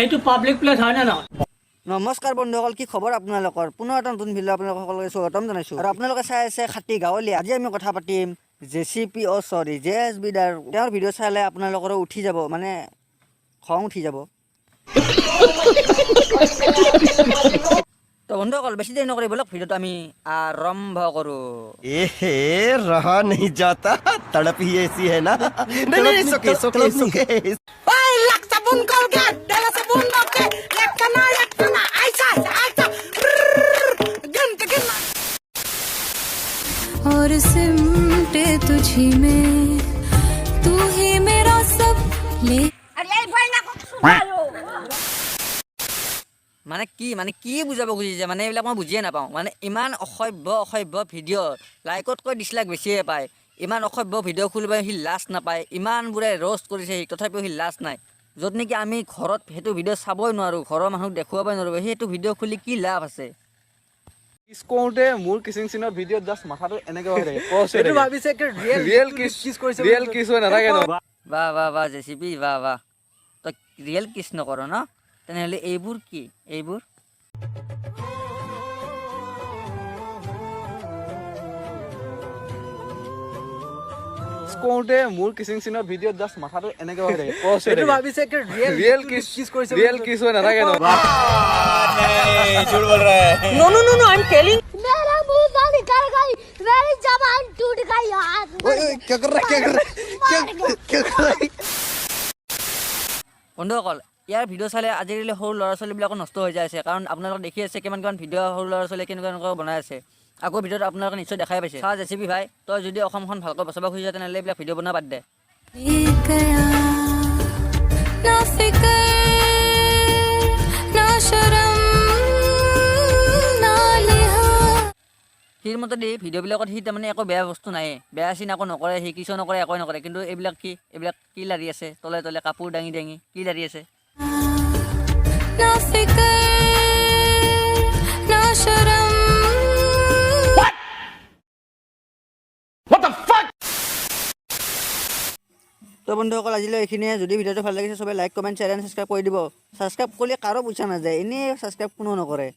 এইটো public place হয় না নহয়? নমস্কাৰ বন্ধুসকল, কি খবৰ আপোনালোকৰ? পুনৰ এটা নতুন ভিডিঅ' আপোনালোকক সকলোকে স্বাগতম জনাইছোঁ। আৰু আপোনালোকে চাই আছে খাটি গাঁৱলীয়া। আজি আমি কথা পাতিম JSB দাৰ। তেওঁৰ ভিডিঅ' চালে আপোনালোকৰো উঠি যাব, মানে খং উঠি যাব। তো বন্ধুসকল বেছি দেৰি নকৰি বলক ভিডিঅ'টো আমি আৰম্ভ কৰোঁ। रहा नहीं जाता, तड़प ही ऐसी है ना। नहीं, सुके और सिमटे तुझी में तू ही मेरा सब ले। মানে কি বুজাব খুজিছে, মানে এইবিলাক মই বুজিয়ে নাপাওঁ। মানে ইমান অসভ্য ভিডিঅ' লাইকতকৈ ডিছলাইক বেছিয়ে পায়। ইমান অসভ্য ভিডিঅ' খুলিব সি লাজ নাপায়। ইমানবোৰে ৰ'ষ্ট কৰিছে সি, তথাপিও সি লাজ নাই। য'ত নেকি আমি ঘৰত সেইটো ভিডিঅ' চাবই নোৱাৰোঁ, ঘৰৰ মানুহক দেখুৱাবই নোৱাৰোঁ, সেইটো ভিডিঅ' খুলি কি লাভ আছে? কিছ কৰোঁতে মোৰ কিছিং চিনৰ ভিডিঅ'ত জাষ্ট মাথাটো এনেকৈ হৈ থাকে। এইটো ভাবিছে কি ৰিয়েল কিছ কৰিছে, ৰিয়েল কিছ হৈ নাথাকে ন। বাহ JCB বাহ। তই ৰিয়েল কিছ নকৰ ন? তেনেহ'লে এইবোৰ কি? এইবোৰ কৰোঁতে মোৰ কিছিং চিনৰ ভিডিঅ'ত জাষ্ট মাথাটো এনেকৈ হৈ থাকে। এইটো ভাবিছে কি ৰিয়েল কিছ কৰিছে, ৰিয়েল কিছ হৈ নাথাকে ন। No I am telling. मेरा मुंह से निकल गई, मेरी जबान टूट गई यार। क्या कर रहा है? বন্ধুসকল ইয়াৰ ভিডিঅ' চালে আজিকালি সৰু ল'ৰা ছোৱালীবিলাকো নষ্ট হৈ যায় আছে, কাৰণ আপোনালোকে দেখি আছে কিমান ভিডিঅ' সৰু ল'ৰা ছোৱালীয়ে কেনেকুৱা বনাই আছে। আকৌ ভিডিঅ'ত আপোনালোকে নিশ্চয় দেখাই পাইছে। চা JCB ভাই, তই যদি অসমখন ভালকৈ বচাব খুজিছ তেনেহ'লে এইবিলাক ভিডিঅ' বনাব বাদ দে। সিৰ মতে দি ভিডিঅ'বিলাকত সি তাৰমানে একো বেয়া বস্তু নাই, বেয়া চিন একো নকৰে, সি কিছু নকৰে, একোৱে নকৰে। কিন্তু এইবিলাক কি লাৰি আছে তলে কাপোৰ দাঙি কি লাৰি আছে? তো বন্ধুসকল আজিলৈ এইখিনিয়ে। যদি ভিডিঅ'টো ভাল লাগিছে সবে like comment share and subscribe কৰি দিব। ছাবস্ক্ৰাইব কৰিলে কাৰো পইচা নাযায়, এনেই ছাবস্ক্ৰাইব কোনো নকৰে।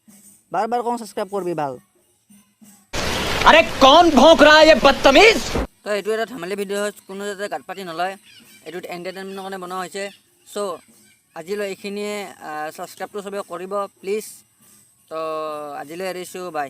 বাৰ কওঁ ছাবস্ক্ৰাইব কৰিবি ভাল। আরে কোন ভোঁক রা ये बदतमीज? তো এইটো এটা ধেমালি ভিডিঅ' হয়, কোনো যাতে গাত পাতি নলয়। এইটোত এণ্টাৰটেইনমেণ্টৰ কাৰণে বনোৱা হৈছে। চ' আজিলৈ এইখিনিয়ে। ছাবস্ক্ৰাইবটো চবে কৰিব প্লিজ। তো আজিলৈ এৰিছোঁ, বাই।